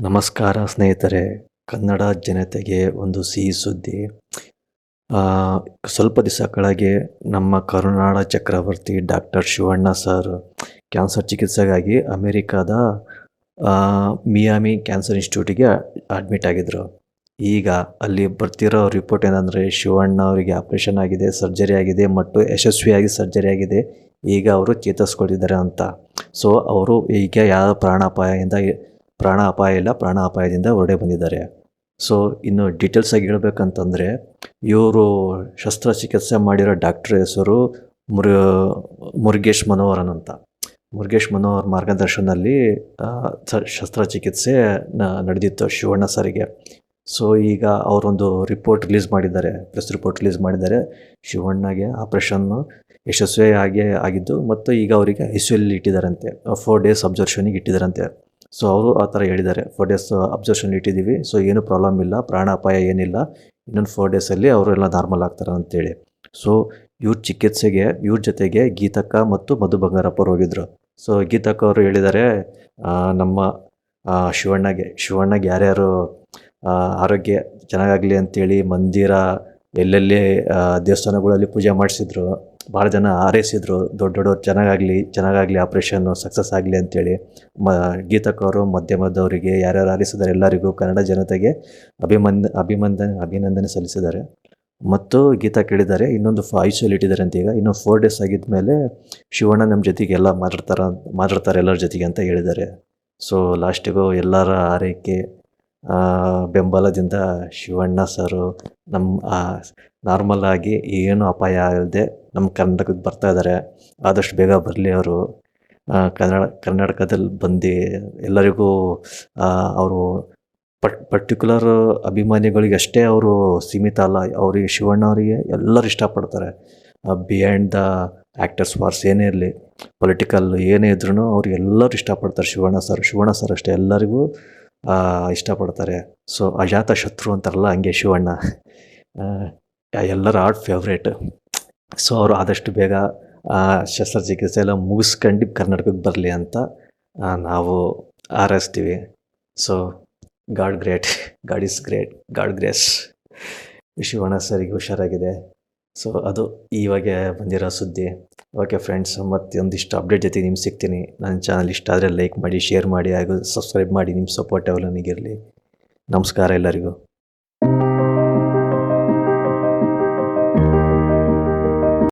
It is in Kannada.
ನಮಸ್ಕಾರ ಸ್ನೇಹಿತರೆ. ಕನ್ನಡ ಜನತೆಗೆ ಒಂದು ಸಿಹಿ ಸುದ್ದಿ. ಸ್ವಲ್ಪ ದಿವಸ ಕೆಳಗೆ ನಮ್ಮ ಕರುನಾಡ ಚಕ್ರವರ್ತಿ ಡಾಕ್ಟರ್ ಶಿವಣ್ಣ ಸರ್ ಕ್ಯಾನ್ಸರ್ ಚಿಕಿತ್ಸೆಗಾಗಿ ಅಮೇರಿಕಾದ ಮಿಯಾಮಿ ಕ್ಯಾನ್ಸರ್ ಇನ್ಸ್ಟಿಟ್ಯೂಟಿಗೆ ಅಡ್ಮಿಟ್ ಆಗಿದ್ದರು. ಈಗ ಅಲ್ಲಿ ಬರ್ತಿರೋ ರಿಪೋರ್ಟ್ ಏನಂದರೆ, ಶಿವಣ್ಣ ಅವರಿಗೆ ಆಪ್ರೇಷನ್ ಆಗಿದೆ, ಸರ್ಜರಿ ಆಗಿದೆ ಮತ್ತು ಯಶಸ್ವಿಯಾಗಿ ಸರ್ಜರಿ ಆಗಿದೆ. ಈಗ ಅವರು ಚೇತರಿಸ್ಕೊಂಡಿದ್ದಾರೆ ಅಂತ. ಸೊ ಅವರು ಈಗ ಯಾವ ಪ್ರಾಣ ಅಪಾಯ ಇಲ್ಲ, ಪ್ರಾಣ ಅಪಾಯದಿಂದ ಹೊರಡೆ ಬಂದಿದ್ದಾರೆ. ಸೊ ಇನ್ನು ಡೀಟೇಲ್ಸಾಗಿ ಹೇಳ್ಬೇಕಂತಂದರೆ, ಇವರು ಶಸ್ತ್ರಚಿಕಿತ್ಸೆ ಮಾಡಿರೋ ಡಾಕ್ಟ್ರ್ ಹೆಸರು ಮುರುಗೇಶ್ ಮನೋಹರನ್ ಅಂತ. ಮುರುಗೇಶ್ ಮನೋಹರ್ ಮಾರ್ಗದರ್ಶನದಲ್ಲಿ ಶಸ್ತ್ರಚಿಕಿತ್ಸೆ ನಡೆದಿತ್ತು ಶಿವಣ್ಣ ಸರಿಗೆ. ಸೊ ಈಗ ಅವರೊಂದು ರಿಪೋರ್ಟ್ ರಿಲೀಸ್ ಮಾಡಿದ್ದಾರೆ, ಪ್ರೆಸ್ ರಿಪೋರ್ಟ್ ರಿಲೀಸ್ ಮಾಡಿದ್ದಾರೆ. ಶಿವಣ್ಣಗೆ ಆಪ್ರೇಷನ್ನು ಯಶಸ್ವಿಯಾಗಿ ಆಗಿದ್ದು ಮತ್ತು ಈಗ ಅವರಿಗೆ ಐಸಿಯುಲಿ ಇಟ್ಟಿದ್ದಾರಂತೆ, 4 days ಅಬ್ಸರ್ವೇಷನಿಗೆ ಇಟ್ಟಿದ್ದಾರಂತೆ. ಸೊ ಅವರು ಆ ಥರ ಹೇಳಿದ್ದಾರೆ, 4 days ಅಬ್ಸರ್ವೇಷನ್ ಇಟ್ಟಿದ್ದೀವಿ, ಸೊ ಏನೂ ಪ್ರಾಬ್ಲಮ್ ಇಲ್ಲ, ಪ್ರಾಣ ಅಪಾಯ ಏನಿಲ್ಲ, ಇನ್ನೊಂದು 4 daysಲ್ಲಿ ಅವರೆಲ್ಲ ನಾರ್ಮಲ್ ಆಗ್ತಾರೆ ಅಂತೇಳಿ. ಸೊ ಇವ್ರ ಚಿಕಿತ್ಸೆಗೆ ಇವ್ರ ಜೊತೆಗೆ ಗೀತಕ್ಕ ಮತ್ತು ಮಧು ಬಂಗಾರಪ್ಪ ಅವರು ಹೋಗಿದ್ರು. ಸೊ ಗೀತಕ್ಕ ಅವರು ಹೇಳಿದ್ದಾರೆ, ನಮ್ಮ ಶಿವಣ್ಣಗೆ ಯಾರ್ಯಾರು ಆರೋಗ್ಯ ಚೆನ್ನಾಗಾಗಲಿ ಅಂತೇಳಿ ಮಂದಿರ ಎಲ್ಲೆಲ್ಲಿ ದೇವಸ್ಥಾನಗಳಲ್ಲಿ ಪೂಜೆ ಮಾಡಿಸಿದ್ರು, ಭಾಳ ಜನ ಹಾರೈಸಿದ್ರು, ದೊಡ್ಡವರು ಚೆನ್ನಾಗಾಗಲಿ ಆಪ್ರೇಷನ್ನು ಸಕ್ಸಸ್ ಆಗಲಿ ಅಂತೇಳಿ. ಗೀತಕ್ಕ ಅವರು ಮಧ್ಯಮದವರಿಗೆ ಯಾರ್ಯಾರು ಹಾರೈಸಿದ್ದಾರೆ ಎಲ್ಲರಿಗೂ, ಕನ್ನಡ ಜನತೆಗೆ ಅಭಿನಂದನೆ ಸಲ್ಲಿಸಿದ್ದಾರೆ. ಮತ್ತು ಗೀತಾ ಕೇಳಿದ್ದಾರೆ, ಇನ್ನೊಂದು ಐಸಿಯುಲಿ ಇಟ್ಟಿದ್ದಾರೆ ಅಂತ. ಈಗ ಇನ್ನೊಂದು 4 days ಆಗಿದ್ದ ಮೇಲೆ ಶಿವಣ್ಣ ನಮ್ಮ ಜೊತೆಗೆ ಎಲ್ಲ ಮಾತಾಡ್ತಾರೆ ಎಲ್ಲರ ಜೊತೆಗೆ ಅಂತ ಹೇಳಿದ್ದಾರೆ. ಸೊ ಲಾಸ್ಟಿಗೂ ಎಲ್ಲರ ಆರೈಕೆ ಬೆಂಬಲದಿಂದ ಶಿವಣ್ಣ ಸರು ನಮ್ಮ ನಾರ್ಮಲ್ ಆಗಿ ಏನು ಅಪಾಯ ಆಗದೆ ನಮ್ಮ ಕರ್ನಾಟಕಕ್ಕೆ ಬರ್ತಾ ಇದ್ದಾರೆ. ಆದಷ್ಟು ಬೇಗ ಬರಲಿ ಅವರು. ಕರ್ನಾಟಕದಲ್ಲಿ ಬಂದು ಎಲ್ಲರಿಗೂ ಅವರು ಪರ್ಟಿಕ್ಯುಲರ್ ಅಭಿಮಾನಿಗಳಿಗೆ ಅಷ್ಟೇ ಅವರು ಸೀಮಿತ ಅಲ್ಲ, ಅವರಿಗೆ ಶಿವಣ್ಣ ಅವರಿಗೆ ಎಲ್ಲರೂ ಇಷ್ಟಪಡ್ತಾರೆ. ಬಿಹೈಂಡ್ ದ ಆ್ಯಕ್ಟರ್ಸ್ ವಾರ್ಸ್ ಏನೇ ಇರಲಿ, ಪೊಲಿಟಿಕಲ್ ಏನೇ ಇದ್ರೂ ಅವ್ರಿಗೆಲ್ಲರೂ ಇಷ್ಟಪಡ್ತಾರೆ ಶಿವಣ್ಣ ಸರ್ ಅಷ್ಟೇ ಎಲ್ಲರಿಗೂ ಇಷ್ಟಪಡ್ತಾರೆ. ಸೊ ಅಜಾತ ಶತ್ರು ಅಂತಾರಲ್ಲ, ಹಂಗೆ ಶಿವಣ್ಣ ಎಲ್ಲರ ಫೇವ್ರೇಟ್. ಸೊ ಅವರು ಆದಷ್ಟು ಬೇಗ ಶಸ್ತ್ರಚಿಕಿತ್ಸೆ ಎಲ್ಲ ಮುಗಿಸ್ಕೊಂಡು ಕರ್ನಾಟಕಕ್ಕೆ ಬರಲಿ ಅಂತ ನಾವು ಹಾರೈಸ್ತೀವಿ. So god is great, god grace. Shivanna ಸರಿಗೆ ಹುಷಾರಾಗಿದೆ. ಸೊ ಅದು ಇವಾಗ ಬಂದಿರೋ ಸುದ್ದಿ. ಓಕೆ ಫ್ರೆಂಡ್ಸ್, ಮತ್ತು ಒಂದಿಷ್ಟು ಅಪ್ಡೇಟ್ ಜೊತೆ ನಿಮ್ಗೆ ಸಿಗ್ತೀನಿ. ನನ್ನ ಚಾನಲ್ ಇಷ್ಟ ಆದರೆ ಲೈಕ್ ಮಾಡಿ, ಶೇರ್ ಮಾಡಿ ಹಾಗೂ ಸಬ್ಸ್ಕ್ರೈಬ್ ಮಾಡಿ. ನಿಮ್ಮ ಸಪೋರ್ಟ್ ಯಾವಾಗಲೂ ನನಗಿರಲಿ. ನಮಸ್ಕಾರ ಎಲ್ಲರಿಗೂ.